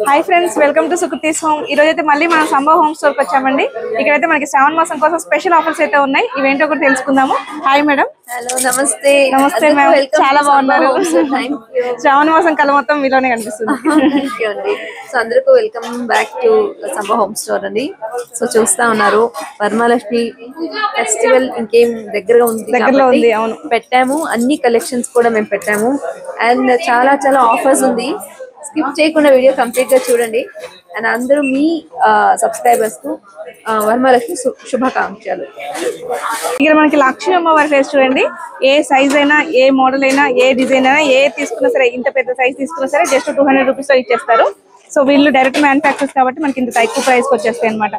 Hi friends, welcome to Sukriti's home. ఈ రోజు అయితే మళ్ళీ మనం సంభవ్ హోమ్ స్టోర్ కి వచ్చామండి. ఇక్కడైతే మనకి శ్రావణ మాసం కోసం స్పెషల్ ఆఫర్స్ అయితే ఉన్నాయి. ఇవేంటో కూడా తెలుసుకుందాము. Hi madam. హలో, నమస్తే. నమస్తే మ్యామ్, చాలా బాగున్నారు. శ్రావణ మాసం కళ మొత్తం మీలోనే కనిపిస్తుంది. సో అందరికీ welcome back to Sambhav home store అండి. సో చూస్తా ఉన్నారు, వరమహాలక్ష్మి ఫెస్టివల్ ఇంకేం దగ్గరగా ఉంది. అవును, పెట్టాము. అన్ని కలెక్షన్స్ కూడా మేము పెట్టాము. అండ్ చాలా చాలా ఆఫర్స్ ఉంది. స్కిప్ చేయకుండా వీడియో కంప్లీట్ గా చూడండి. అండ్ అందరూ మీ సబ్స్క్రైబర్స్ కు వరమహాలక్ష్మి శుభాకాంక్షలు. ఇక్కడ మనకి లక్ష్మీ అమ్మవారి ఫేస్ చూడండి. ఏ సైజ్ అయినా, ఏ మోడల్ అయినా, ఏ డిజైన్ అయినా, ఏ తీసుకున్నా సరే, ఇంత పెద్ద సైజ్ తీసుకున్నా సరే జస్ట్ 200 రూపీస్ లో ఇచ్చేస్తారు. సో వీళ్ళు డైరెక్ట్ మ్యానుఫ్యాక్చర్స్ కాబట్టి మనకి ఇంత తక్కువ ప్రైస్ కి వచ్చేస్తాయి అనమాట.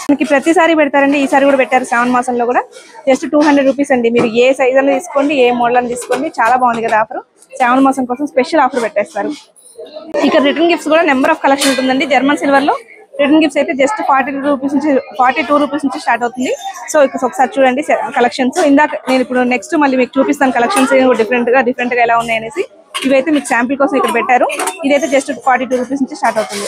మనకి ప్రతిసారి పెడతారండి, ఈసారి కూడా పెట్టారు శ్రావణ మాసంలో కూడా. జస్ట్ 200 రూపీస్ అండి. మీరు ఏ సైజ్ అని తీసుకోండి, ఏ మోడల్ అని తీసుకోండి. చాలా బాగుంది కదా ఆఫర్. శ్రావణ మాసం కోసం స్పెషల్ ఆఫర్ పెట్టేస్తారు. ఇక్కడ రిటర్న్ గిఫ్ట్స్ కూడా నెంబర్ ఆఫ్ కలెక్షన్ ఉంటుందండి. జర్మన్ సిల్వర్ లో రిటర్న్ గిఫ్ట్స్ అయితే జస్ట్ 42 రూపీస్ నుంచి స్టార్ట్ అవుతుంది. సో ఇక్కడ ఒకసారి చూడండి కలెక్షన్స్. ఇందాక నేను ఇప్పుడు నెక్స్ట్ మళ్ళీ మీకు చూపిస్తాను కలెక్షన్స్ డిఫరెంట్ గా ఎలా ఉన్నాయి అనేసి. ఇవైతే మీకు శాంపిల్ కోసం ఇక్కడ పెట్టారు. ఇదైతే జస్ట్ 42 రూపీస్ నుంచి స్టార్ట్ అవుతుంది.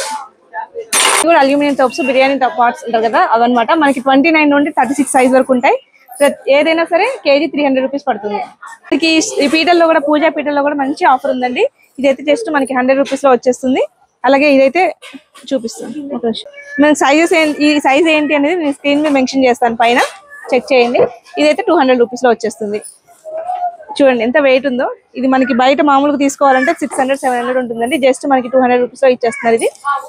ఇది కూడా అల్యూమినియం టప్స్, బిర్యానీ పాట్స్ ఉంటారు కదా, అవన్నమాట. మనకి 29 నుండి 36 సైజ్ వరకు ఉంటాయి. ఏదైనా సరే కేజీ 300 రూపీస్ పడుతుంది. మనకి ఈ పీటల్లో కూడా, పూజా పీటల్లో కూడా మంచి ఆఫర్ ఉందండి. ఇదైతే జస్ట్ మనకి 100 రూపీస్ లో వచ్చేస్తుంది. అలాగే ఇదైతే చూపిస్తాను. మన సైజెస్ ఈ సైజ్ ఏంటి అనేది నేను స్క్రీన్ మీద మెన్షన్ చేస్తాను, పైన చెక్ చేయండి. ఇదైతే 200 రూపీస్ లో వచ్చేస్తుంది. చూడండి ఎంత వెయిట్ ఉందో. ఇది మనకి బయట మామూలుగా తీసుకోవాలంటే 600-700 ఉంటుందండి. జస్ట్ మనకి 200 రూపీస్ లో ఇచ్చేస్తున్నారు.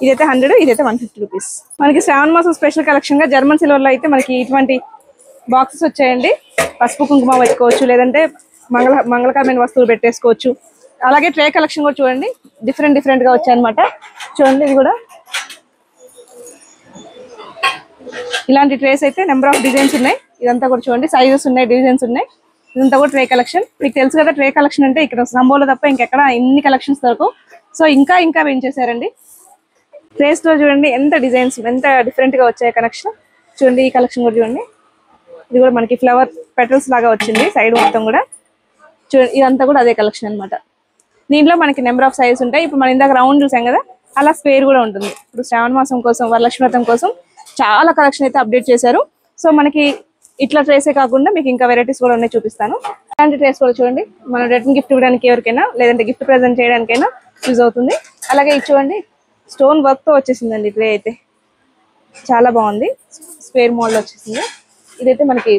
ఇదైతే 100, ఇదైతే 150 రూపీస్. మనకి శ్రావణ మాసం స్పెషల్ కలెక్షన్ గా జర్మన్ సిల్వర్ లో అయితే మనకి ఇటువంటి బాక్సెస్ వచ్చాయండి. పసుపు కుంకుమ పెట్టుకోవచ్చు, లేదంటే మంగళకరమైన వస్తువులు పెట్టేసుకోవచ్చు. అలాగే ట్రే కలెక్షన్ కూడా చూడండి, డిఫరెంట్ గా వచ్చాయన్నమాట. చూడండి, ఇది కూడా ఇలాంటి ట్రేస్ అయితే నెంబర్ ఆఫ్ డిజైన్స్ ఉన్నాయి. ఇదంతా కూడా చూడండి, సైజెస్ ఉన్నాయి, డిజైన్స్ ఉన్నాయి. ఇదంతా కూడా ట్రే కలెక్షన్. మీకు తెలుసు కదా, ట్రే కలెక్షన్ అంటే ఇక్కడ సంబోలో తప్ప ఇంకెక్కడ ఇన్ని కలెక్షన్స్ దొరకవు. సో ఇంకా పెంచేశారండి. ట్రేస్ లో చూడండి ఎంత డిజైన్స్, ఎంత డిఫరెంట్ గా వచ్చాయి కలెక్షన్. చూడండి, ఈ కలెక్షన్ కూడా చూడండి. ఇది కూడా మనకి ఫ్లవర్ పెటల్స్ లాగా వచ్చింది సైడ్ మొత్తం కూడా. చూడండి, ఇదంతా కూడా అదే కలెక్షన్ అనమాట. దీంట్లో మనకి నెంబర్ ఆఫ్ సైజెస్ ఉంటాయి. ఇప్పుడు మనం ఇందాక రౌండ్ చూసాం కదా, అలా స్క్వేర్ కూడా ఉంటుంది. ఇప్పుడు శ్రావణ మాసం కోసం, వరలక్ష్మి వ్రతం కోసం చాలా కలెక్షన్ అయితే అప్డేట్ చేశారు. సో మనకి ఇట్లా ట్రేసే కాకుండా మీకు ఇంకా వెరైటీస్ కూడా ఉన్నాయి, చూపిస్తాను. అలాంటి ట్రేస్ కూడా చూడండి, మనం రిటర్న్ గిఫ్ట్ ఇవ్వడానికి ఎవరికైనా, లేదంటే గిఫ్ట్ ప్రెజెంట్ చేయడానికైనా యూజ్ అవుతుంది. అలాగే ఇది చూడండి, స్టోన్ వర్క్ తో వచ్చేసిందండి ట్రే అయితే. చాలా బాగుంది, స్క్వేర్ మోడల్ వచ్చేసింది. ఇదైతే మనకి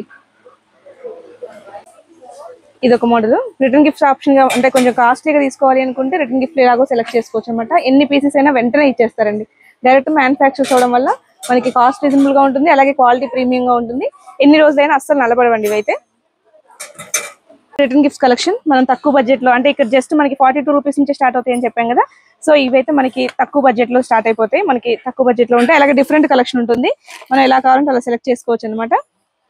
ఇదొక మోడల్. రిటర్న్ గిఫ్ట్స్ ఆప్షన్ గా అంటే కొంచెం కాస్ట్లీగా తీసుకోవాలి అనుకుంటే రిటర్న్ గిఫ్ట్ ఎలాగో సెలెక్ట్ చేసుకోవచ్చు అనమాట. ఎన్ని పీసెస్ అయినా వెంటనే ఇచ్చేస్తారండి. డైరెక్ట్ మ్యానుఫ్యాక్చర్స్ అవడం వల్ల మనకి కాస్ట్ రీజనబుల్ గా ఉంటుంది. అలాగే క్వాలిటీ ప్రీమియం గా ఉంటుంది. ఎన్ని రోజులైనా అస్సలు నిలబడవండి ఇవైతే. రిటర్న్ గిఫ్ట్స్ కలెక్షన్ మనం తక్కువ బడ్జెట్ లో, అంటే ఇక్కడ జస్ట్ మనకి 42 రూపీస్ నుంచి స్టార్ట్ అవుతాయి అని చెప్పాం కదా. సో ఇవైతే మనకి తక్కువ బడ్జెట్ లో స్టార్ట్ అయిపోతాయి. మనకి తక్కువ బడ్జెట్ లో ఉంటాయి. అలాగే డిఫరెంట్ కలెక్షన్ ఉంటుంది. మనం ఎలా కావాలంటే అలా సెలెక్ట్ చేసుకోవచ్చు అనమాట.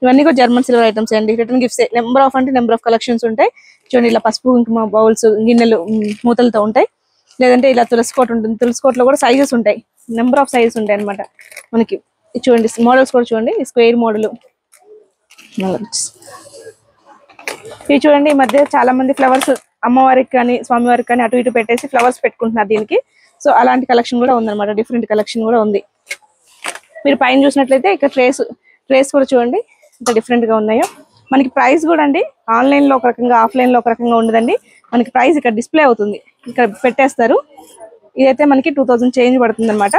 ఇవన్నీ కూడా జర్మన్ సిల్వర్ ఐటమ్స్ అండి. Return gifts number of collections ఉంటాయి. చూడండి, ఇలా పసుపు కుంకుమ బౌల్స్, గిన్నెలు మూతలతో ఉంటాయి. లేదంటే ఇలా తులసికోట ఉంటుంది. తులసికోటలో కూడా సైజెస్ ఉంటాయి, నెంబర్ ఆఫ్ సైజెస్ ఉంటాయి అనమాట మనకి. చూడండి, మోడల్స్ కూడా చూడండి, స్క్వేర్ మోడల్. ఇది చూడండి, ఈ మధ్య చాలా మంది ఫ్లవర్స్ అమ్మవారికి కానీ స్వామివారికి కానీ అటు ఇటు పెట్టేసి ఫ్లవర్స్ పెట్టుకుంటున్నారు దీనికి. సో అలాంటి కలెక్షన్ కూడా ఉందన్నమాట. డిఫరెంట్ కలెక్షన్ కూడా ఉంది. మీరు పైన చూసినట్లయితే ఇక్కడ ట్రేస్ కూడా చూడండి ఎంత డిఫరెంట్ గా ఉన్నాయో. మనకి ప్రైస్ కూడా అండి, ఆన్లైన్ లో ఒక రకంగా, ఆఫ్లైన్ లో ఒక రకంగా ఉండదండి. మనకి ప్రైస్ ఇక్కడ డిస్ప్లే అవుతుంది, ఇక్కడ పెట్టేస్తారు. ఇదైతే మనకి 2000 చేంజ్ పడుతుంది అనమాట.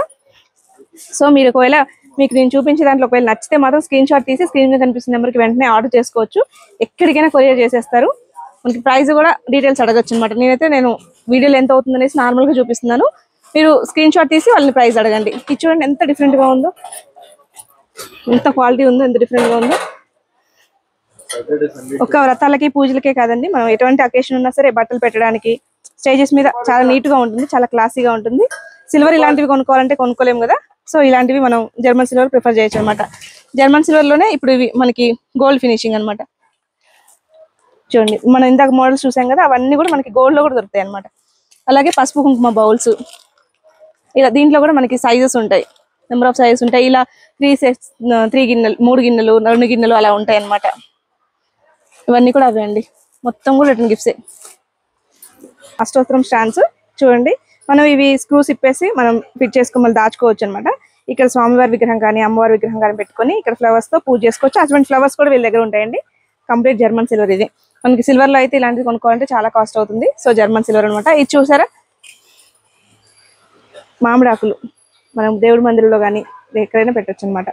సో మీరు ఒకవేళ మీకు నేను చూపించే దాంట్లో ఒకవేళ నచ్చితే మాత్రం స్క్రీన్ షాట్ తీసి స్క్రీన్ మీద కనిపిస్తున్న నెంబర్కి వెంటనే ఆర్డర్ చేసుకోవచ్చు. ఎక్కడికైనా కొరియర్ చేసేస్తారు. మనకి ప్రైస్ కూడా డీటెయిల్స్ అడగచ్చు అనమాట. నేను వీడియోలో ఎంత అవుతుంది అనేసి నార్మల్ గా చూపిస్తున్నాను. మీరు స్క్రీన్ షాట్ తీసి వాళ్ళని ప్రైస్ అడగండి. ఇది చూడండి ఎంత డిఫరెంట్ గా ఉందో, ఎంత క్వాలిటీ ఉందో, ఎంత డిఫరెంట్ గా ఉందో. ఒక వ్రతాలకి పూజలకే కాదండి, మనం ఎటువంటి అకేషన్ ఉన్నా సరే బట్టలు పెట్టడానికి స్టేజెస్ మీద చాలా నీట్ గా ఉంటుంది, చాలా క్లాసీగా ఉంటుంది. సిల్వర్ ఇలాంటివి కొనుక్కోవాలంటే కొనుక్కోలేము కదా. సో ఇలాంటివి మనం జర్మన్ సిల్వర్ ప్రిఫర్ చేయొచ్చు అనమాట. జర్మన్ సిల్వర్ లోనే ఇప్పుడు ఇవి మనకి గోల్డ్ ఫినిషింగ్ అనమాట. చూడండి, మనం ఇందాక మోడల్స్ చూసాం కదా, అవన్నీ కూడా మనకి గోల్డ్ లో కూడా దొరుకుతాయి అనమాట. అలాగే పసుపు కుంకుమ బౌల్స్, ఇలా దీంట్లో కూడా మనకి సైజెస్ ఉంటాయి, నెంబర్ ఆఫ్ సైజెస్ ఉంటాయి. ఇలా 3 సెట్స్, 3 గిన్నెలు, 3 గిన్నెలు, 2 గిన్నెలు అలా ఉంటాయి అనమాట. ఇవన్నీ కూడా అవే అండి, మొత్తం కూడా రిటర్న్ గిఫ్ట్సే. అష్టోత్తరం స్టాండ్స్ చూడండి, మనం ఇవి స్క్రూస్ ఇప్పేసి మనం ఫిట్ చేసుకుని మళ్ళీ దాచుకోవచ్చు అనమాట. ఇక్కడ స్వామివారి విగ్రహం కానీ అమ్మవారి విగ్రహం కానీ పెట్టుకొని ఇక్కడ ఫ్లవర్స్ తో పూజ చేసుకోవచ్చు. అటువంటి ఫ్లవర్స్ కూడా వీళ్ళ దగ్గర ఉంటాయండి. కంప్లీట్ జర్మన్ సిల్వర్ ఇది. మనకి సిల్వర్ లో అయితే ఇలాంటివి కొనుక్కోవాలంటే చాలా కాస్ట్ అవుతుంది. సో జర్మన్ సిల్వర్ అనమాట. ఇది చూసారా మామిడాకులు, మనం దేవుడి మందిరంలో కానీ ఎక్కడైనా పెట్టచ్చు అనమాట,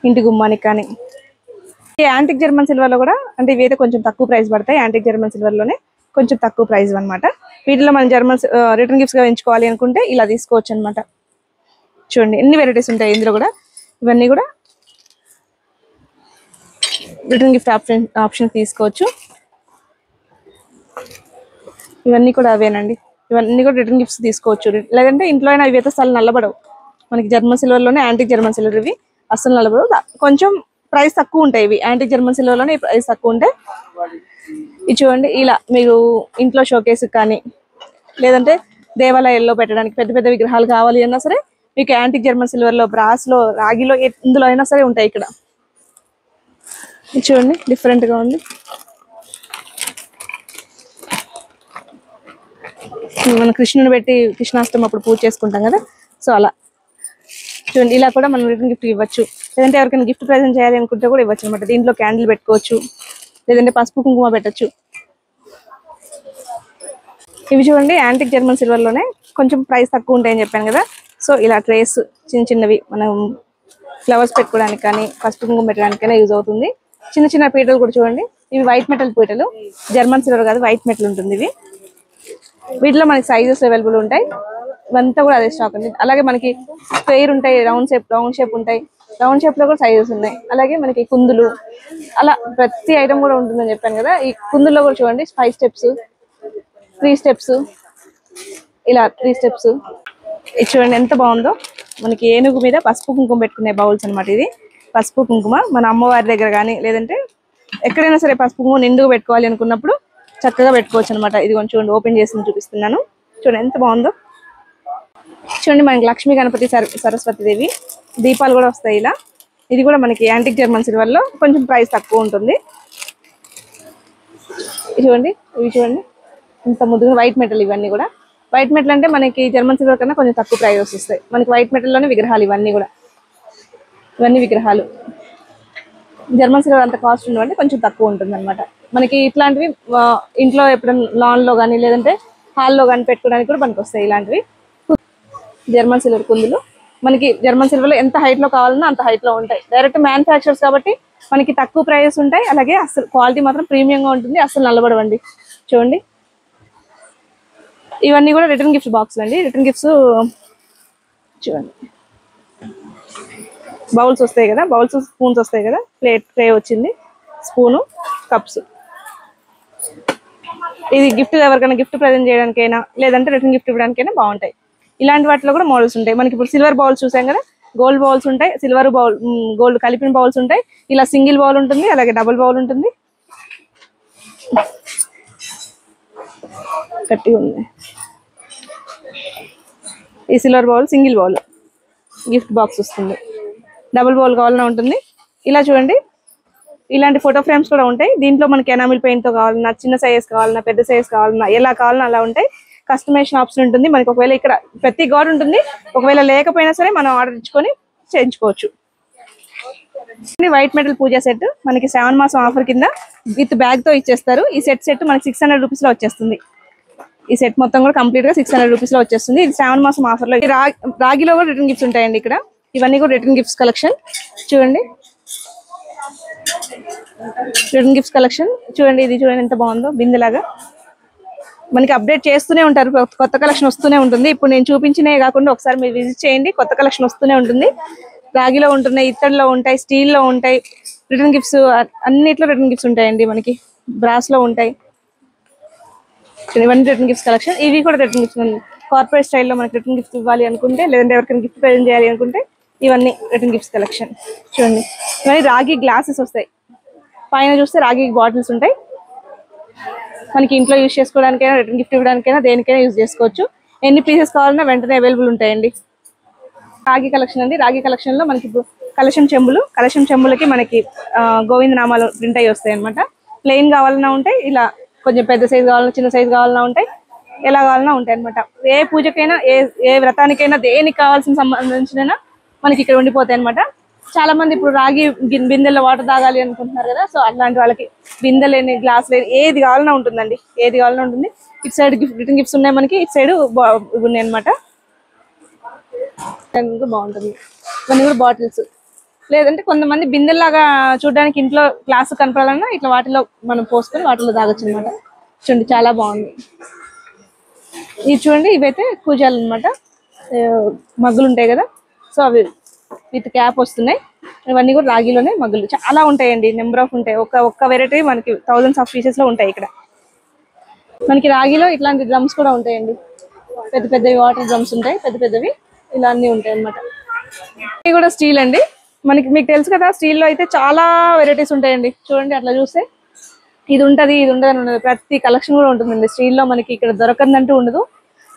ఇంటి గుమ్మానికి కానీ. ఈ యాంటిక్ జర్మన్ సిల్వర్ లో కూడా అంటే ఇవి అయితే కొంచెం తక్కువ ప్రైస్ పడతాయి. యాంటిక్ జర్మన్ సిల్వర్ లోనే కొంచెం తక్కువ ప్రైస్ అనమాట. వీటిలో మనం జర్మన్ రిటర్న్ గిఫ్ట్స్ గా ఎంచుకోవాలి అనుకుంటే ఇలా తీసుకోవచ్చు అనమాట. చూడండి ఎన్ని వెరైటీస్ ఉంటాయి ఇందులో కూడా. ఇవన్నీ కూడా రిటర్న్ గిఫ్ట్ ఆప్షన్ తీసుకోవచ్చు. ఇవన్నీ కూడా అవేనండి. ఇవన్నీ కూడా రిటర్న్ గిఫ్ట్స్ తీసుకోవచ్చు. లేదంటే ఇంట్లో అయినా ఇవి అయితే అసలు నల్లబడవు. మనకి జర్మన్ సిల్వర్ లోనే యాంటిక్ జర్మన్ సిల్వర్ ఇవి అసలు నల్లబడవు. కొంచెం ప్రైస్ తక్కువ ఉంటాయి ఇవి. యాంటిక్ జర్మన్ సిల్వర్ లోనే ప్రైస్ తక్కువ ఉంటాయి. ఇది చూడండి ఇలా మీరు ఇంట్లో షోకేస్ కానీ లేదంటే దేవాలయాల్లో పెట్టడానికి పెద్ద పెద్ద విగ్రహాలు కావాలి అన్నా సరే మీకు యాంటిక్ జర్మన్ సిల్వర్ లో, బ్రాస్ లో, రాగిలో ఇందులో అయినా సరే ఉంటాయి ఇక్కడ. ఇది చూడండి డిఫరెంట్ గా ఉంది. మనం కృష్ణుని పెట్టి కృష్ణాష్టమి అప్పుడు పూజ చేసుకుంటాం కదా, సో అలా చూడండి. ఇలా కూడా మనం రిటర్న్ గిఫ్ట్ ఇవ్వచ్చు. లేదంటే ఎవరికైనా గిఫ్ట్ ప్రజెంట్ చేయాలి అనుకుంటే కూడా ఇవ్వచ్చు అనమాట. దీంట్లో క్యాండిల్ పెట్టుకోవచ్చు, లేదంటే పసుపు కుంకుమ పెట్టచ్చు. ఇవి చూడండి యాంటిక్ జర్మన్ సిల్వర్ లోనే కొంచెం ప్రైస్ తక్కువ ఉంటాయని చెప్పాను కదా. సో ఇలా ట్రేస్ చిన్న చిన్నవి మనం ఫ్లవర్స్ పెట్టుకోవడానికి కానీ పసుపు కుంకుమ పెట్టడానికైనా యూజ్ అవుతుంది. చిన్న చిన్న పీటలు కూడా చూడండి. ఇవి వైట్ మెటల్ పీటలు, జర్మన్ సిల్వర్ కాదు వైట్ మెటల్ ఉంటుంది ఇవి. వీటిలో మనకి సైజెస్ అవైలబుల్ ఉంటాయి. ఇవంతా కూడా అదే స్టాక్ ఉంది. అలాగే మనకి స్క్వేర్ ఉంటాయి, రౌండ్ షేప్ ఉంటాయి. రౌండ్ షేప్ లో కూడా సైజెస్ ఉన్నాయి. అలాగే మనకి కుందులు, అలా ప్రతి ఐటమ్ కూడా ఉంటుందని చెప్పాను కదా. ఈ కుందుల్లో కూడా చూడండి 5 స్టెప్స్, 3 స్టెప్స్, ఇలా 3 స్టెప్స్. ఇది చూడండి ఎంత బాగుందో. మనకి ఏనుగు మీద పసుపు కుంకుమ పెట్టుకునే బౌల్స్ అనమాట. ఇది పసుపు కుంకుమ మన అమ్మవారి దగ్గర కానీ లేదంటే ఎక్కడైనా సరే పసుపు కుంకుమ నిండుగా పెట్టుకోవాలి అనుకున్నప్పుడు చక్కగా పెట్టుకోవచ్చు అనమాట. ఇది కొంచెం చూడండి ఓపెన్ చేసి చూపిస్తున్నాను. చూడండి ఎంత బాగుందో. చూడండి మనకి లక్ష్మీ గణపతి సరస్వతి దేవి దీపాలు కూడా వస్తాయి ఇలా. ఇది కూడా మనకి యాంటిక్ జర్మన్ సిల్వర్ లో కొంచెం ప్రైస్ తక్కువ ఉంటుంది. చూడండి ఇవి చూడండి ఇంత ముద్దుగా వైట్ మెటల్. ఇవన్నీ కూడా వైట్ మెటల్ అంటే మనకి జర్మన్ సిల్వర్ కన్నా కొంచెం తక్కువ ప్రైస్ వస్తాయి. మనకి వైట్ మెటల్ లోనే విగ్రహాలు ఇవన్నీ కూడా. ఇవన్నీ విగ్రహాలు. జర్మన్ సిల్వర్ అంత కాస్ట్ ఉండవంటే కొంచెం తక్కువ ఉంటుంది అనమాట. మనకి ఇట్లాంటివి ఇంట్లో ఎప్పుడైనా లాన్ లో కానీ లేదంటే హాల్లో కానీ పెట్టుకోవడానికి కూడా మనకు వస్తాయి ఇలాంటివి. జర్మన్ సిల్వర్ కుందులు మనకి జర్మన్ సిల్వర్ లో ఎంత హైట్ లో కావాలన్నా అంత హైట్ లో ఉంటాయి. డైరెక్ట్ మ్యానుఫ్యాక్చర్స్ కాబట్టి మనకి తక్కువ ప్రైస్ ఉంటాయి. అలాగే అసలు క్వాలిటీ మాత్రం ప్రీమియం గా ఉంటుంది, అసలు నల్లబడవండి. చూడండి ఇవన్నీ కూడా రిటర్న్ గిఫ్ట్స్ బాక్స్ అండి. రిటర్న్ గిఫ్ట్స్ చూడండి బౌల్స్ వస్తాయి కదా, బౌల్స్ స్పూన్స్ వస్తాయి కదా, ప్లేట్ ట్రే వచ్చింది, స్పూను, కప్స్. ఇది గిఫ్ట్ ఎవరికైనా గిఫ్ట్ ప్రజెంట్ చేయడానికైనా లేదంటే రిటర్న్ గిఫ్ట్ ఇవ్వడానికైనా బాగుంటాయి. ఇలాంటి వాటిలో కూడా మోడల్స్ ఉంటాయి. మనకి ఇప్పుడు సిల్వర్ బౌల్స్ చూసాం కదా, గోల్డ్ బౌల్స్ ఉంటాయి, సిల్వర్ బౌల్ గోల్డ్ కలిపిన బౌల్స్ ఉంటాయి. ఇలా సింగిల్ బౌల్ ఉంటుంది, అలాగే డబుల్ బౌల్ ఉంటుంది. గట్టిగా ఉంది ఈ silver bowl. Single bowl gift box వస్తుంది. డబుల్ బౌల్ కావాలన్నా ఉంటుంది. ఇలా చూడండి ఇలాంటి ఫోటో ఫ్రేమ్స్ కూడా ఉంటాయి. దీంట్లో మనకి ఎనామిల్ పెయింట్ తో కావాలన్నా, చిన్న సైజ్ కావాలన్నా, పెద్ద సైజ్ కావాలన్నా, ఎలా కావాలన్నా అలా ఉంటాయి. కస్టమైజేషన్ ఆప్షన్ ఉంటుంది మనకి. ఒకవేళ ఇక్కడ ప్రతి గాడ్ ఉంటుంది, ఒకవేళ లేకపోయినా సరే మనం ఆర్డర్ ఇచ్చుకొని చేయించుకోవచ్చు. వైట్ మెటల్ పూజా సెట్ మనకి 7 మాసం ఆఫర్ కింద విత్ బ్యాగ్ తో ఇచ్చేస్తారు. ఈ సెట్ మనకి 600 రూపీస్ లో వచ్చేస్తుంది. ఈ సెట్ మొత్తం కూడా కంప్లీట్ గా 600 రూపీస్ లో వచ్చేస్తుంది. ఇది 7 మాసం ఆఫర్ లో. రాగిలో కూడా రిటర్న్ గిఫ్ట్స్ ఉంటాయండి ఇక్కడ. ఇవన్నీ కూడా రిటర్న్ గిఫ్ట్స్ కలెక్షన్. చూడండి రిటర్న్ గిఫ్ట్స్ కలెక్షన్ చూడండి. ఇది చూడండి ఎంత బాగుందో. బిందెలాగా మనకి అప్డేట్ చేస్తూనే ఉంటారు, కొత్త కలెక్షన్ వస్తూనే ఉంటుంది. ఇప్పుడు నేను చూపించినవి కాకుండా ఒకసారి మీరు విజిట్ చేయండి, కొత్త కలెక్షన్ వస్తూనే ఉంటుంది. రాగిలో ఉంటున్నాయి, ఇత్తడిలో ఉంటాయి, స్టీల్లో ఉంటాయి. రిటర్న్ గిఫ్ట్స్ అన్నిట్లో రిటర్న్ గిఫ్ట్స్ ఉంటాయండి. మనకి బ్రాస్ లో ఉంటాయి. ఇవన్నీ రిటర్న్ గిఫ్ట్స్ కలెక్షన్. ఇవి కూడా రిటర్న్ గిఫ్ట్స్. కార్పొరేట్ స్టైల్లో మనకి రిటర్న్ గిఫ్ట్స్ ఇవ్వాలి అనుకుంటే లేదంటే ఎవరికైనా గిఫ్ట్ ప్రజెంట్ చేయాలి అనుకుంటే ఇవన్నీ రిటర్న్ గిఫ్ట్స్ కలెక్షన్. చూడండి ఇవన్నీ రాగి గ్లాసెస్ వస్తాయి. పైన చూస్తే రాగి బాటిల్స్ ఉంటాయి. మనకి ఇంట్లో యూజ్ చేసుకోవడానికైనా రిటర్న్ గిఫ్ట్ ఇవ్వడానికైనా దేనికైనా యూజ్ చేసుకోవచ్చు. ఎన్ని పీసెస్ కావాలన్నా వెంటనే అవైలబుల్ ఉంటాయండి. రాగి కలెక్షన్ అండి. రాగి కలెక్షన్ లో మనకి కలశం చెంబులకి మనకి గోవింద నామాలు ప్రింట్ అయ్యి వస్తాయి అనమాట. ప్లెయిన్ కావాలన్నా ఉంటాయి, ఇలా కొంచెం పెద్ద సైజ్ కావాలన్నా చిన్న సైజ్ కావాలన్నా ఉంటాయి. ఎలా కావాలన్నా ఉంటాయి అనమాట. ఏ పూజకైనా ఏ వ్రతానికైనా దేనికి కావాల్సిన సంబంధించిన మనకి ఇక్కడ ఉండిపోతాయి అనమాట. చాలా మంది ఇప్పుడు రాగి బిందెల్లో వాటర్ తాగాలి అనుకుంటున్నారు కదా, సో అలాంటి వాళ్ళకి బిందెలేని గ్లాస్ లేని ఏది కావాలన్నా ఉంటుందండి, ఏది కావాలన్నా ఉంటుంది. ఇటు సైడ్ రిటర్న్ గిఫ్ట్స్ ఉన్నాయి మనకి, ఇటు సైడ్ ఉన్నాయి అనమాట. బాగుంటుంది. ఇవన్నీ కూడా బాటిల్స్, లేదంటే కొంతమంది బిందెల్లాగా చూడడానికి ఇంట్లో గ్లాస్ కనపడాలన్నా ఇట్లా వాటిలో మనం పోసుకొని వాటిలో తాగొచ్చు అనమాట. చూడండి చాలా బాగుంది. ఇవి చూడండి, ఇవైతే కూజాలు అనమాట, మగ్గులు ఉంటాయి కదా, సో అవి విత్ క్యాప్ వస్తున్నాయి. ఇవన్నీ కూడా రాగిలోనే మగ్గులు చాలా ఉంటాయండి, నెంబర్ ఆఫ్ ఉంటాయి. ఒక్క వెరైటీ మనకి థౌజండ్స్ ఆఫ్ పీసెస్ లో ఉంటాయి. ఇక్కడ మనకి రాగిలో ఇట్లాంటి డ్రమ్స్ కూడా ఉంటాయండి, పెద్ద పెద్దవి వాటర్ డ్రమ్స్ ఉంటాయి, పెద్ద పెద్దవి ఇలా అన్ని ఉంటాయి అనమాట. ఇవి కూడా స్టీల్ అండి. మీకు తెలుసు కదా, స్టీల్లో అయితే చాలా వెరైటీస్ ఉంటాయండి. చూడండి అట్లా చూస్తే ఇది ఉంటుంది, ఇది ఉండదు అని ఉండదు, ప్రతి కలెక్షన్ కూడా ఉంటుందండి స్టీల్లో. మనకి ఇక్కడ దొరకందంటూ ఉండదు.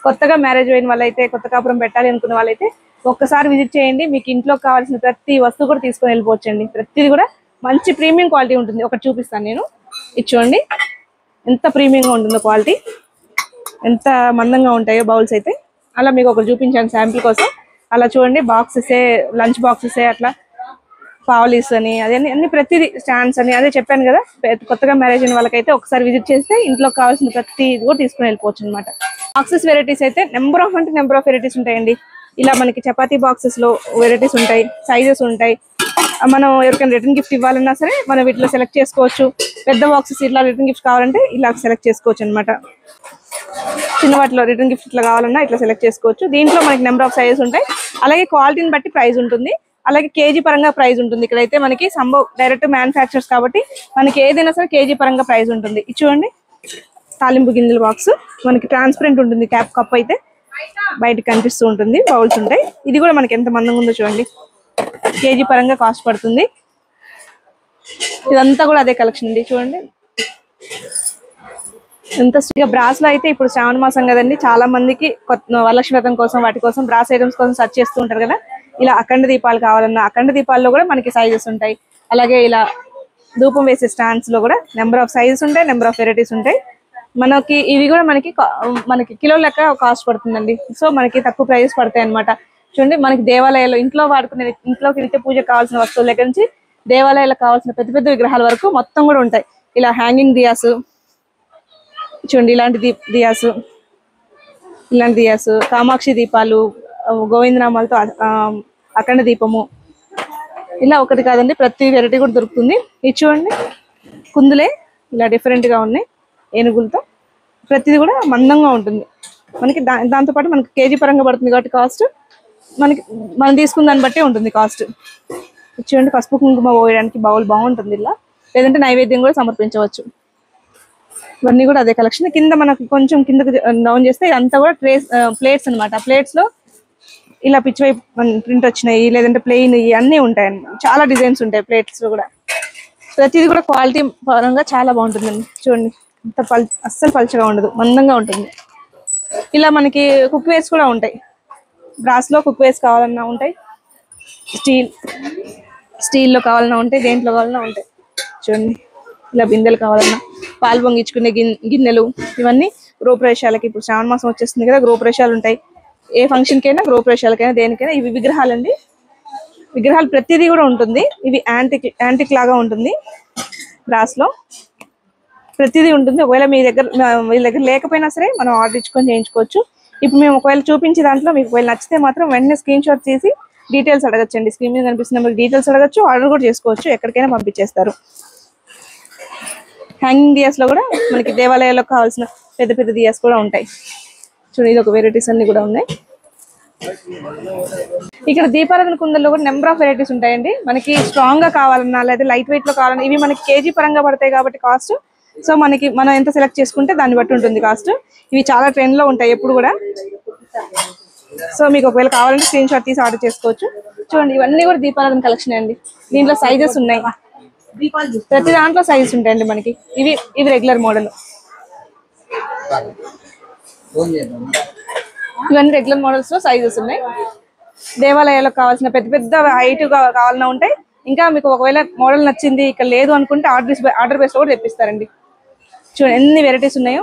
కొత్తగా మ్యారేజ్ అయిన వాళ్ళైతే, కొత్త కాపురం పెట్టాలి అనుకున్న వాళ్ళైతే ఒక్కసారి విజిట్ చేయండి. మీకు ఇంట్లో కావాల్సిన ప్రతి వస్తువు కూడా తీసుకొని వెళ్ళిపోవచ్చండి. ప్రతిది కూడా మంచి ప్రీమియం క్వాలిటీ ఉంటుంది. ఒకటి చూపిస్తాను నేను, ఇది చూడండి ఎంత ప్రీమియంగా ఉంటుందో క్వాలిటీ, ఎంత మందంగా ఉంటాయో బౌల్స్ అయితే. అలా మీకు ఒకటి చూపించాను శాంపిల్ కోసం. అలా చూడండి, బాక్సెసే, లంచ్ బాక్సెసే, అట్లా పావలీస్ అని, అదే అన్ని ప్రతిదీ స్టాండ్స్ అని, అదే చెప్పాను కదా, కొత్తగా మ్యారేజ్ అయిన వాళ్ళకైతే ఒకసారి విజిట్ చేస్తే ఇంట్లో కావాల్సిన ప్రతి ఇది కూడా తీసుకుని వెళ్ళిపోవచ్చు అనమాట. బాక్సెస్ వెరైటీస్ అయితే నెంబర్ ఆఫ్ వెరైటీస్ ఉంటాయండి. ఇలా మనకి చపాతీ బాక్సెస్ లో వెరైటీస్ ఉంటాయి, సైజెస్ ఉంటాయి. మనం ఎవరికైనా రిటర్న్ గిఫ్ట్ ఇవ్వాలన్నా సరే మనం వీటిలో సెలెక్ట్ చేసుకోవచ్చు. పెద్ద బాక్సెస్ ఇట్లా రిటర్న్ గిఫ్ట్ కావాలంటే ఇలా సెలెక్ట్ చేసుకోవచ్చు అనమాట. చిన్న వాటిలో రిటర్న్ గిఫ్ట్ ఇట్లా కావాలన్నా ఇట్లా సెలెక్ట్ చేసుకోవచ్చు. దీంట్లో మనకి నెంబర్ ఆఫ్ సైజెస్ ఉంటాయి. అలాగే క్వాలిటీని బట్టి ప్రైస్ ఉంటుంది, అలాగే కేజీ పరంగా ప్రైస్ ఉంటుంది. ఇక్కడైతే మనకి సంభవ్ డైరెక్ట్ మ్యానుఫ్యాక్చర్స్ కాబట్టి మనకి ఏదైనా సరే కేజీ పరంగా ప్రైస్ ఉంటుంది. ఇది చూడండి, తాలింపు గింజల బాక్స్ మనకి ట్రాన్స్పరెంట్ ఉంటుంది, క్యాప్ కప్ అయితే బయటకు కనిపిస్తూ ఉంటుంది, బౌల్స్ ఉంటాయి. ఇది కూడా మనకి ఎంత మందంగా ఉందో చూడండి, కేజీ పరంగా కాస్ట్ పడుతుంది. ఇదంతా కూడా అదే కలెక్షన్ అండి. చూడండి ఎంత బ్రాస్ లో అయితే ఇప్పుడు శ్రావణ మాసం కదండి, చాలా మందికి వరలక్ష్మి వ్రతం కోసం వాటి కోసం బ్రాస్ ఐటమ్స్ కోసం సెర్చ్ చేస్తూ ఉంటారు కదా. ఇలా అఖండ దీపాలు కావాలన్నా అఖండ దీపాల్లో కూడా మనకి సైజెస్ ఉంటాయి. అలాగే ఇలా ధూపం వేసే స్టాండ్స్ లో కూడా నెంబర్ ఆఫ్ సైజెస్ ఉంటాయి, నెంబర్ ఆఫ్ వెరైటీస్ ఉంటాయి. మనకి ఇవి కూడా మనకి కిలో లెక్క కాస్ట్ పడుతుందండి. సో మనకి తక్కువ ప్రైజెస్ పడతాయి అనమాట. చూడండి, మనకి దేవాలయాల్లో ఇంట్లో వాడుకునే, ఇంట్లోకి నిత్య పూజ కావాల్సిన వస్తువుల దగ్గర నుంచి దేవాలయాలకు కావాల్సిన పెద్ద పెద్ద విగ్రహాల వరకు మొత్తం కూడా ఉంటాయి. ఇలా హ్యాంగింగ్ దియాస్ చూడండి, ఇలాంటి దియాస్, కామాక్షి దీపాలు, గోవిందనామాలతో అఖండ దీపము, ఇలా ఒకటి కాదండి ప్రతి వెరైటీ కూడా దొరుకుతుంది. ఇది చూడండి, కుందులే ఇలా డిఫరెంట్ గా ఉన్నాయి, ఏనుగులతో, ప్రతిది కూడా మందంగా ఉంటుంది. మనకి దాంతోపాటు మనకి కేజీ పరంగా పడుతుంది కాబట్టి కాస్ట్ మనం తీసుకున్న దాన్ని బట్టే ఉంటుంది కాస్ట్. చూడండి, పసుపు కుంకుమ పోయడానికి బౌల్ బాగుంటుంది ఇలా, లేదంటే నైవేద్యం కూడా సమర్పించవచ్చు. ఇవన్నీ కూడా అదే కలెక్షన్. కింద మనకి కొంచెం కిందకి డౌన్ చేస్తే ఇదంతా కూడా ప్లేట్స్ అనమాట. ప్లేట్స్ లో ఇలా పిచ్ వైపు ప్రింట్ వచ్చినాయి, లేదంటే ప్లెయిన్, ఇవన్నీ ఉంటాయి అన్నమాట. చాలా డిజైన్స్ ఉంటాయి ప్లేట్స్ లో కూడా. ప్రతిది కూడా క్వాలిటీ పరంగా చాలా బాగుంటుందండి. చూడండి, అస్సలు పలుచగా ఉండదు, మందంగా ఉంటుంది. ఇలా మనకి కుక్ వేర్స్ కూడా ఉంటాయి, బ్రాస్ లో కుక్ వేర్స్ కావాలన్నా ఉంటాయి, స్టీల్లో కావాలన్నా ఉంటాయి, దేంట్లో కావాలన్నా ఉంటాయి. చూడండి, ఇలా బిందెలు కావాలన్నా, పాలు పొంగించుకునే గిన్నెలు, ఇవన్నీ గృహప్రవేశాలకి, ఇప్పుడు శ్రావణ మాసం వచ్చేస్తుంది కదా, గృహప్రవేశాలు ఉంటాయి. ఏ ఫంక్షన్కైనా, గృహప్రవేశాలకైనా, దేనికైనా ఇవి విగ్రహాలండి. విగ్రహాలు ప్రతిదీ కూడా ఉంటుంది. ఇవి యాంటిక్ లాగా ఉంటుంది, బ్రాస్ లో ప్రతిదీ ఉంటుంది. ఒకవేళ మీ దగ్గర లేకపోయినా సరే మనం ఆర్డర్ ఇచ్చుకొని చేయించుకోవచ్చు. ఇప్పుడు మేము ఒకవేళ చూపించే దాంట్లో మీకు ఒకవేళ నచ్చితే మాత్రం వెంటనే స్క్రీన్ షాట్ తీసి డీటెయిల్స్ అడగచ్చండి. స్క్రీన్ మీద కనిపిస్తున్న డీటెయిల్స్ అడగచ్చు, ఆర్డర్ కూడా చేసుకోవచ్చు, ఎక్కడికైనా పంపించేస్తారు. హ్యాంగింగ్ దియాస్ లో కూడా మనకి దేవాలయాల్లో కావాల్సిన పెద్ద పెద్ద దియాస్ కూడా ఉంటాయి. చూడండి, ఇది ఒక వెరైటీస్ అన్ని కూడా ఉన్నాయి. ఇక్కడ దీపారాధన కుందల్లో కూడా నెంబర్ ఆఫ్ వెరైటీస్ ఉంటాయండి. మనకి స్ట్రాంగ్ గా కావాలన్నా, లేదా లైట్ వెయిట్ లో కావాలన్నా, ఇవి మనకి కేజీ పరంగా పడతాయి కాబట్టి కాస్ట్. సో మనం ఎంత సెలెక్ట్ చేసుకుంటే దాన్ని బట్టి ఉంటుంది కాస్ట్. ఇవి చాలా ట్రెండ్ లో ఉంటాయి ఎప్పుడు కూడా. సో మీకు ఒకవేళ కావాలంటే స్క్రీన్ షాట్ తీసి ఆర్డర్ చేసుకోవచ్చు. చూడండి, ఇవన్నీ కూడా దీపారాధన కలెక్షన్ అండి. దీంట్లో సైజెస్ ఉన్నాయి, ప్రతి దాంట్లో సైజెస్ ఉంటాయండి మనకి. ఇవి రెగ్యులర్ మోడల్, ఇవన్నీ రెగ్యులర్ మోడల్స్ లో సైజెస్ ఉన్నాయి. దేవాలయాలకు కావాల్సిన పెద్ద పెద్ద హైట్ కావాలన్నా ఉంటాయి. ఇంకా మీకు ఒకవేళ మోడల్ నచ్చింది ఇక్కడ లేదు అనుకుంటే ఆర్డర్ బేస్ లో కూడా తెప్పిస్తారండి. చూడండి ఎన్ని వెరైటీస్ ఉన్నాయో.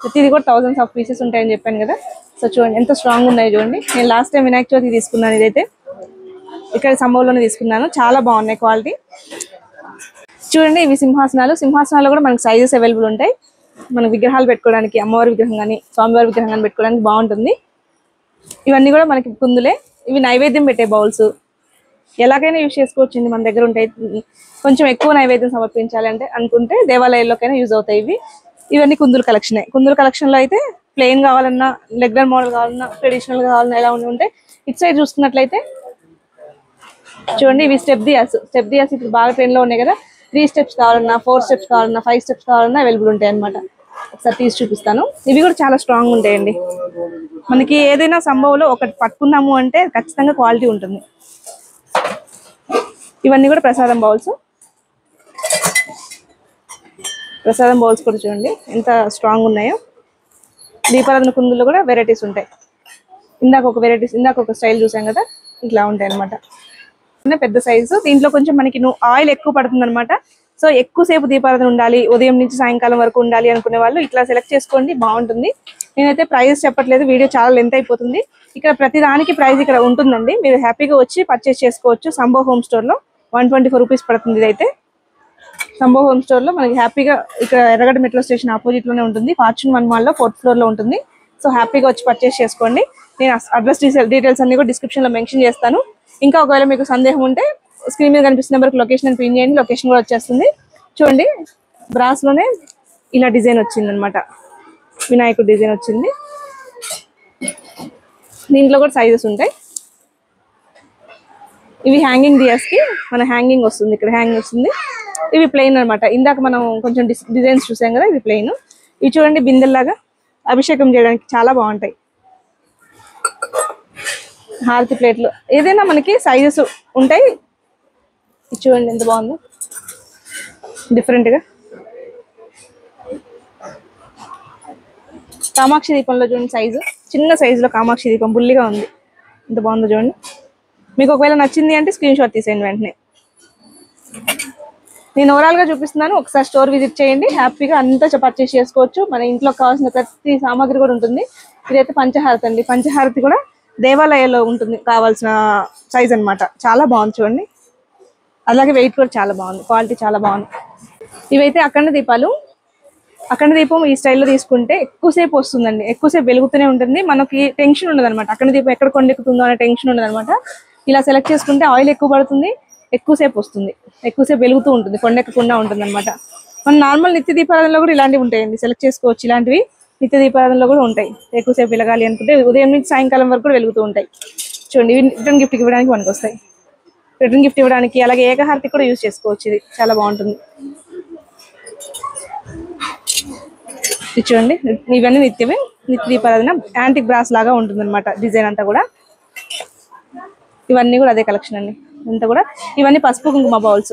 ప్రతిది కూడా థౌసండ్స్ ఆఫ్ పీసెస్ ఉంటాయని చెప్పాను కదా. సో చూడండి ఎంత స్ట్రాంగ్ ఉన్నాయి చూడండి. నేను లాస్ట్ టైం వినాయక చవితి తీసుకున్నాను, ఇదైతే ఇక్కడ సంభవంలోనే తీసుకున్నాను. చాలా బాగున్నాయి క్వాలిటీ. చూడండి ఇవి సింహాసనాలు కూడా మనకి సైజెస్ అవైలబుల్ ఉంటాయి. మన విగ్రహాలు పెట్టుకోవడానికి, అమ్మవారి విగ్రహం కానీ స్వామివారి విగ్రహం కానీ పెట్టుకోవడానికి బాగుంటుంది. ఇవన్నీ కూడా మనకి కుందులే. ఇవి నైవేద్యం పెట్టే బౌల్స్, ఎలాగైనా యూజ్ చేసుకోవచ్చండి. మన దగ్గర ఉంటాయి. కొంచెం ఎక్కువ నైవేద్యం సమర్పించాలి అంటే అనుకుంటే దేవాలయాల్లోకైనా యూజ్ అవుతాయి. ఇవన్నీ కుందుల కలెక్షనే. కుందుల కలెక్షన్ లో అయితే ప్లెయిన్ కావాలన్నా, లెగ్లర్ మోడల్ కావాలన్నా, ట్రెడిషనల్ గా కావాలన్నా ఎలా ఉంటాయి. ఇటు సైడ్ చూసుకున్నట్లయితే చూడండి ఇవి స్టెప్ దియాస్ ఇప్పుడు బాగా ట్రెండ్ లో ఉన్నాయి కదా. 3 స్టెప్స్ కావాలన్నా, 4 స్టెప్స్ కావాలన్నా, 5 స్టెప్స్ కావాలన్నా అవైలబుల్ ఉంటాయి అనమాట. ఒకసారి తీసి చూపిస్తాను. ఇవి కూడా చాలా స్ట్రాంగ్ ఉంటాయండి. మనకి ఏదైనా సంభవంలో ఒకటి పట్టుకున్నాము అంటే ఖచ్చితంగా క్వాలిటీ ఉంటుంది. ఇవన్నీ కూడా ప్రసాదం బౌల్స్ కూడా చూడండి ఎంత స్ట్రాంగ్ ఉన్నాయో. దీపారాధన కుందుల్లో కూడా వెరైటీస్ ఉంటాయి. ఇందాక ఒక స్టైల్ చూసాం కదా, ఇట్లా ఉంటాయి అనమాట. పెద్ద సైజు. దీంట్లో కొంచెం మనకి ఆయిల్ ఎక్కువ పడుతుంది అనమాట. సో ఎక్కువసేపు దీపారాధన ఉండాలి, ఉదయం నుంచి సాయంకాలం వరకు ఉండాలి అనుకునే వాళ్ళు ఇట్లా సెలెక్ట్ చేసుకోండి, బాగుంటుంది. నేనైతే ప్రైస్ చెప్పట్లేదు, వీడియో చాలా లెంత్ అయిపోతుంది. ఇక్కడ ప్రతి దానికి ప్రైస్ ఇక్కడ ఉంటుందండి. మీరు హ్యాపీగా వచ్చి పర్చేస్ చేసుకోవచ్చు. సంభవ్ హోమ్ స్టోర్ లో 124 రూపీస్ పడుతుంది. ఇదైతే సంభవ్ హోమ్ స్టోర్ లో మనకి హ్యాపీగా ఇక్కడ ఎర్రగడ్డ మెట్రో స్టేషన్ ఆపోజిట్ లోనే ఉంటుంది. ఫార్చ్యూన్ 1 మాల్ లో 4th ఫ్లోర్ లో ఉంటుంది. సో హ్యాపీగా వచ్చి పర్చేస్ చేసుకోండి. నేను అడ్రస్ డీటెయిల్స్ అన్ని కూడా డిస్క్రిప్షన్ లో మెన్షన్ చేస్తాను. ఇంకా ఒకవేళ మీకు సందేహం ఉంటే స్క్రీన్ మీద కనిపిస్తున్న నెంబర్కి లొకేషన్ పిన్ చేయండి, లొకేషన్ కూడా వచ్చేస్తుంది. చూడండి బ్రాస్ లోనే ఇలా డిజైన్ వచ్చింది అనమాట. వినాయకుడు డిజైన్ వచ్చింది. దీంట్లో కూడా సైజెస్ ఉంటాయి. ఇవి హ్యాంగింగ్ దియాస్ కి మన హ్యాంగింగ్ వస్తుంది, ఇక్కడ హ్యాంగింగ్ వస్తుంది. ఇవి ప్లెయిన్ అనమాట. ఇందాక మనం కొంచెం డిజైన్స్ చూసాం కదా, ఇవి ప్లెయిన్. ఇవి చూడండి బిందెల్లాగా అభిషేకం చేయడానికి చాలా బాగుంటాయి. హారతి ప్లేట్లు ఏదైనా మనకి సైజెస్ ఉంటాయి. ఇది చూడండి ఎంత బాగుందో డిఫరెంట్ గా. కామాక్షి దీపంలో చూడండి సైజు, చిన్న సైజులో కామాక్షి దీపం బుల్లిగా ఉంది. ఎంత బాగుందో చూడండి. మీకు ఒకవేళ నచ్చింది అంటే స్క్రీన్ షాట్ తీసేయండి వెంటనే. నేను ఓవరాల్ గా చూపిస్తున్నాను, ఒకసారి స్టోర్ విజిట్ చేయండి. హ్యాపీగా అంతా పర్చేస్ చేసుకోవచ్చు. మన ఇంట్లో కావాల్సిన ప్రతి సామాగ్రి కూడా ఉంటుంది. ఇదైతే పంచహారతి అండి. పంచహారతి కూడా దేవాలయాల్లో ఉంటుంది, కావాల్సిన సైజ్ అన్నమాట. చాలా బాగుంది చూడండి. అలాగే వెయిట్ కూడా చాలా బాగుంది, క్వాలిటీ చాలా బాగుంది. ఇవైతే అఖండ దీపాలు. అఖండ దీపం ఈ స్టైల్లో తీసుకుంటే ఎక్కువసేపు వస్తుందండి, ఎక్కువసేపు వెలుగుతూనే ఉంటుంది. మనకి టెన్షన్ ఉండదు అనమాట. అఖండ దీపం ఎక్కడ కొండెక్కుతుందో అనే టెన్షన్ ఉండదు అనమాట. ఇలా సెలెక్ట్ చేసుకుంటే ఆయిల్ ఎక్కువ పడుతుంది, ఎక్కువసేపు వస్తుంది, ఎక్కువసేపు వెలుగుతూ ఉంటుంది, కొండెక్కకుండా ఉంటుంది అనమాట. మన నార్మల్ నిత్య దీపారాధనలో కూడా ఇలాంటివి ఉంటాయండి, సెలెక్ట్ చేసుకోవచ్చు. ఇలాంటివి నిత్య దీపారాధనలో కూడా ఉంటాయి. ఎక్కువసేపు వెలగాలి అనుకుంటే ఉదయం నుంచి సాయంకాలం వరకు కూడా వెలుగుతూ ఉంటాయి. చూడండి ఇవి రిటర్న్ గిఫ్ట్ ఇవ్వడానికి మనకు వస్తాయి. రిటర్న్ గిఫ్ట్ ఇవ్వడానికి అలాగే ఏకహారతి కూడా యూజ్ చేసుకోవచ్చు. ఇది చాలా బాగుంటుంది. ఇది చూడండి ఇవన్నీ నిత్యమే, నిత్య దీపారాధన. యాంటిక్ బ్రాస్ లాగా ఉంటుంది అనమాట డిజైన్ అంతా కూడా. ఇవన్నీ కూడా అదే కలెక్షన్ అండి అంతా కూడా. ఇవన్నీ పసుపు కుంకుమ బౌల్స్.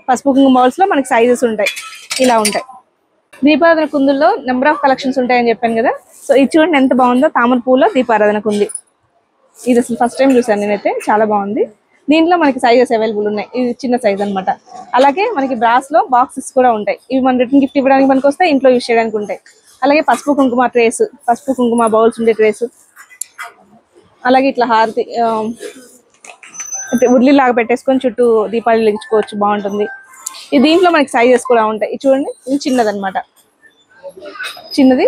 పసుపు కుంకుమ బౌల్స్ లో మనకి సైజెస్ ఉంటాయి, ఇలా ఉంటాయి. దీపారాధన కుందుల్లో నెంబర్ ఆఫ్ కలెక్షన్స్ ఉంటాయని చెప్పాను కదా. సో ఇది చూడండి ఎంత బాగుందో, తామర పూలో దీపారాధన కుంది. ఇది అసలు ఫస్ట్ టైం చూసాను నేనైతే, చాలా బాగుంది. దీంట్లో మనకి సైజెస్ అవైలబుల్ ఉన్నాయి. ఇది చిన్న సైజ్ అనమాట. అలాగే మనకి బ్రాస్ లో బాక్సెస్ కూడా ఉంటాయి. ఇవి మన రిటర్న్ గిఫ్ట్ ఇవ్వడానికి మనకు వస్తాయి, ఇంట్లో యూజ్ చేయడానికి ఉంటాయి. అలాగే పసుపు కుంకుమ ట్రేస్, పసుపు కుంకుమ బౌల్స్ ఉండే ట్రేస్. అలాగే ఇట్లా హారతి ఉర్లి లాగా పెట్టేసుకొని చుట్టూ దీపాలు వెలిగించుకోవచ్చు, బాగుంటుంది. ఇది దీంట్లో మనకి సైజెస్ కూడా ఉంటాయి. ఇది చూడండి ఇది చిన్నది అనమాట, చిన్నది.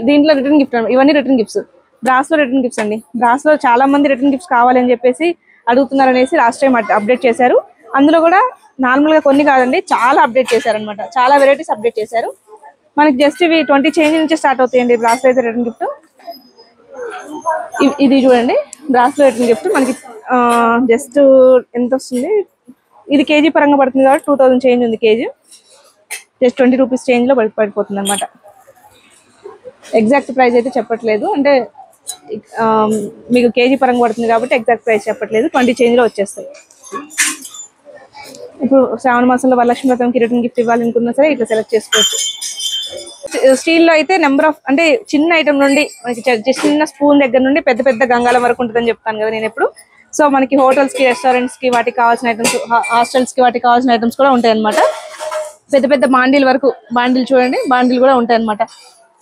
దీంట్లో రిటర్న్ గిఫ్ట్, ఇవన్నీ రిటర్న్ గిఫ్ట్స్. బ్రాస్ లో రిటర్న్ గిఫ్ట్స్ అండి. బ్రాస్ లో చాలా మంది రిటర్న్ గిఫ్ట్స్ కావాలని చెప్పేసి అడుగుతున్నారు అనేసి లాస్ట్ టైం అప్డేట్ చేశారు. అందులో కూడా నార్మల్ గా కొన్ని కాదండి, చాలా అప్డేట్ చేశారు అనమాట. చాలా వెరైటీస్ అప్డేట్ చేశారు. మనకి జస్ట్ ఇవి 20 చేంజ్ నుంచి స్టార్ట్ అవుతాయండి బ్రాస్ లో అయితే రిటర్న్ గిఫ్ట్. ఇది చూడండి బ్రాస్ లో రిటర్న్ గిఫ్ట్ మనకి జస్ట్ ఎంత వస్తుంది, ఇది కేజీ పరంగా పడుతుంది కాబట్టి 2000 చేంజ్ ఉంది కేజీ. జస్ట్ 20 రూపీస్ చేంజ్ లో పడిపోతుంది అనమాట. ఎగ్జాక్ట్ ప్రైస్ అయితే చెప్పట్లేదు, అంటే మీకు కేజీ పరంగా పడుతుంది కాబట్టి ఎగ్జాక్ట్ ప్రైస్ చెప్పట్లేదు. 20 చేంజ్ లో వచ్చేస్తాయి. ఇప్పుడు శ్రావణ మాసంలో వరలక్ష్మి వ్రతంకి రిటర్న్ గిఫ్ట్ ఇవ్వాలనుకున్నా సరే ఇట్లా సెలెక్ట్ చేసుకోవచ్చు. స్టీల్ లో అయితే నెంబర్ ఆఫ్, అంటే చిన్న ఐటమ్ నుండి మనకి చిన్న స్పూన్ దగ్గర నుండి పెద్ద పెద్ద గంగాల వరకు ఉంటుందని చెప్తాను కదా నేను ఎప్పుడు. సో మనకి హోటల్స్ కి, రెస్టారెంట్స్ కి వాటికి కావాల్సిన ఐటమ్స్, హాస్టల్స్ కి వాటికి కావాల్సిన ఐటమ్స్ కూడా ఉంటాయి అనమాట. పెద్ద పెద్ద బాండీల వరకు, బాండీలు చూడండి, బాండీలు కూడా ఉంటాయి అనమాట.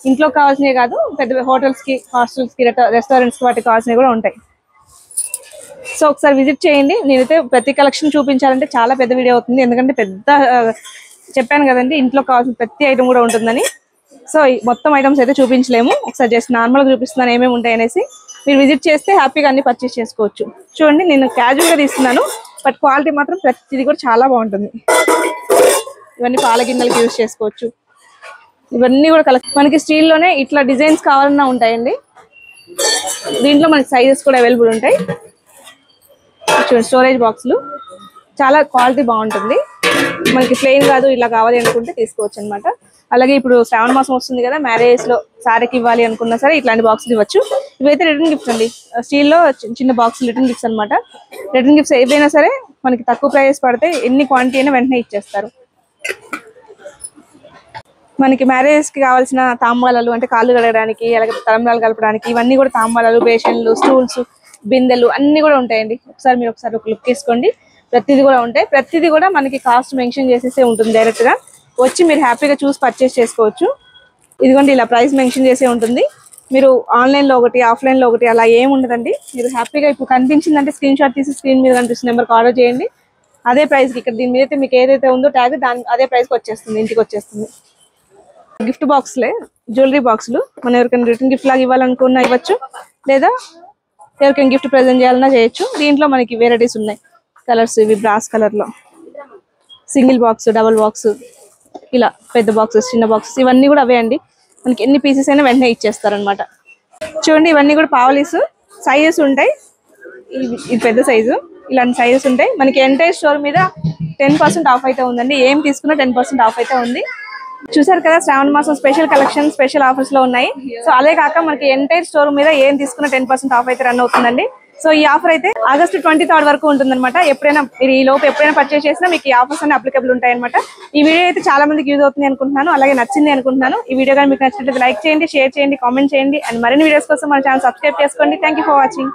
ఇంట్లో కావాల్సినవి కాదు, పెద్ద హోటల్స్ కి, హాస్టల్స్ కి, రెస్టారెంట్స్ కి వాటికి కావాల్సినవి కూడా ఉంటాయి. సో ఒకసారి విజిట్ చేయండి. నేనైతే ప్రతి కలెక్షన్ చూపించాలంటే చాలా పెద్ద వీడియో అవుతుంది, ఎందుకంటే పెద్ద చెప్పాను కదండి ఇంట్లో కావాల్సిన ప్రతి ఐటమ్ కూడా ఉంటుందని. సో మొత్తం ఐటమ్స్ అయితే చూపించలేము, ఒకసారి జస్ట్ నార్మల్గా చూపిస్తున్నాను ఏమేమి ఉంటాయి అనేసి. మీరు విజిట్ చేస్తే హ్యాపీగా అన్ని పర్చేస్ చేసుకోవచ్చు. చూడండి, నేను క్యాజువల్గా తీస్తున్నాను, బట్ క్వాలిటీ మాత్రం ప్రతిది కూడా చాలా బాగుంటుంది. ఇవన్నీ పాల గిన్నెలకి యూజ్ చేసుకోవచ్చు. ఇవన్నీ కూడా మనకి స్టీల్లోనే ఇట్లా డిజైన్స్ కావాలన్నా ఉంటాయండి. దీంట్లో మనకి సైజెస్ కూడా అవైలబుల్ ఉంటాయి. చూడండి, స్టోరేజ్ బాక్సులు చాలా క్వాలిటీ బాగుంటుంది. మనకి ప్లెయిన్ కాదు, ఇలా కావాలి అనుకుంటే తీసుకోవచ్చు అనమాట. అలాగే ఇప్పుడు శ్రావణ మాసం వస్తుంది కదా, మ్యారేజ్ లో సారీకి ఇవ్వాలి అనుకున్నా సరే ఇట్లాంటి బాక్సులు ఇవ్వచ్చు. ఇవైతే రిటర్న్ గిఫ్ట్స్ అండి, స్టీల్లో చిన్న బాక్స్ రిటర్న్ గిఫ్ట్స్ అనమాట. రిటర్న్ గిఫ్ట్స్ ఏవైనా సరే మనకి తక్కువ ప్రైస్ పడితే ఎన్ని క్వాంటిటీ అయినా వెంటనే ఇచ్చేస్తారు. మనకి మ్యారేజ్ కి కావాల్సిన తాంబాలాలు అంటే కాళ్ళు కడగడానికి, అలాగే తలంబ్రాలు కలపడానికి, ఇవన్నీ కూడా తాంబాలాలు, బేషన్లు, స్టూల్స్, బిందెలు అన్ని కూడా ఉంటాయండి. ఒకసారి ఒక లుక్ తీసుకోండి. ప్రతిదీ కూడా ఉంటాయి. ప్రతిదీ కూడా మనకి కాస్ట్ మెన్షన్ చేసేసే ఉంటుంది. డైరెక్ట్ గా వచ్చి మీరు హ్యాపీగా చూసి పర్చేస్ చేసుకోవచ్చు. ఇదిగోండి, ఇలా ప్రైస్ మెన్షన్ చేసే ఉంటుంది. మీరు ఆన్లైన్ లో ఒకటి, ఆఫ్లైన్ లో ఒకటి అలా ఏమి ఉండదండి. మీరు హ్యాపీగా ఇప్పుడు కనిపించిందంటే స్క్రీన్ షాట్ తీసి స్క్రీన్ మీద కనిపిస్తున్న నెంబర్కి ఆర్డర్ చేయండి. అదే ప్రైస్కి ఇక్కడ దీని మీద మీకు ఏదైతే ఉందో ట్యాగ్ అదే ప్రైస్కి వచ్చేస్తుంది, ఇంటికి వచ్చేస్తుంది. గిఫ్ట్ బాక్స్లే, జ్యువెలరీ బాక్సులు మనం ఎవరికైనా రిటర్న్ గిఫ్ట్ లాగా ఇవ్వాలనుకున్నా ఇవ్వచ్చు, లేదా ఎవరికైనా గిఫ్ట్ ప్రెజెంట్ చేయాలన్నా చేయొచ్చు. దీంట్లో మనకి వెరైటీస్ ఉన్నాయి. కలర్స్ ఇవి బ్రాస్ కలర్ లో, సింగిల్ బాక్స్, డబుల్ బాక్స్, ఇలా పెద్ద బాక్సెస్, చిన్న బాక్సెస్, ఇవన్నీ కూడా అవే అండి. మనకి ఎన్ని పీసెస్ అయినా వెంటనే ఇచ్చేస్తారనమాట. చూడండి, ఇవన్నీ కూడా పావలీస్, సైజెస్ ఉంటాయి. ఇది పెద్ద సైజు, ఇలాంటి సైజెస్ ఉంటాయి. మనకి ఎంటైర్ స్టోర్ మీద 10% ఆఫ్ అయితే ఉందండి. ఏం తీసుకున్నా 10% ఆఫ్ అయితే ఉంది. చూసారు కదా, శ్రావణ మాసం స్పెషల్ కలెక్షన్, స్పెషల్ ఆఫర్స్ లో ఉన్నాయి. సో అదే కాక మనకి ఎంటైర్ స్టోర్ మీద ఏం తీసుకున్నా 10% ఆఫ్ అయితే రన్ అవుతుందండి. సో ఈ ఆఫర్ అయితే ఆగస్ట్ 23 వరకు ఉంటుందన్నమాట. ఎప్పుడైనా మీరు ఈ లోపు ఎప్పుడైనా పర్చేస్ చేసినా మీకు ఈ ఆఫర్స్ అన్ని అప్లికబుల్ ఉంటాయి అనమాట. ఈ వీడియో అయితే చాలా మందికి యూజ్ అవుతుంది అనుకుంటున్నాను, అలాగే నచ్చింది అనుకుంటున్నాను. ఈ వీడియో కానీ మీకు నచ్చినట్లయితే లైక్ చేయండి, షేర్ చేయండి, కామెంట్ చేయండి. అండ్ మరిన్ని వీడియోస్ కోసం మన ఛానల్ సబ్స్క్రైబ్ చేసుకోండి. Thank you for watching.